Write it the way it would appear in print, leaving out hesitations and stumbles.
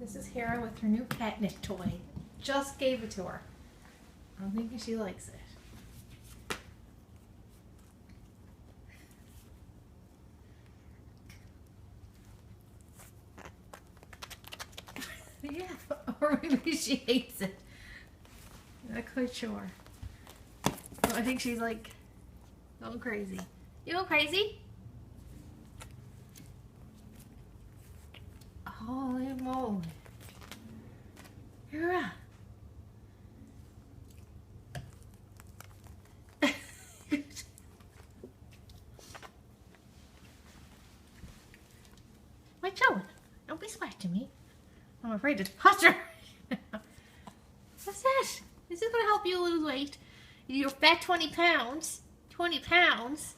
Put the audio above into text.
This is Hera with her new catnip toy. Just gave it to her. I'm thinking she likes it. Yeah, or maybe she hates it. I'm not quite sure. But I think she's like going crazy. You go crazy? Holy moly. Hera. Wait, Joe, don't be scratching me. I'm afraid to touch her. What's that? Is this going to help you lose weight? You're fat 20 pounds. 20 pounds?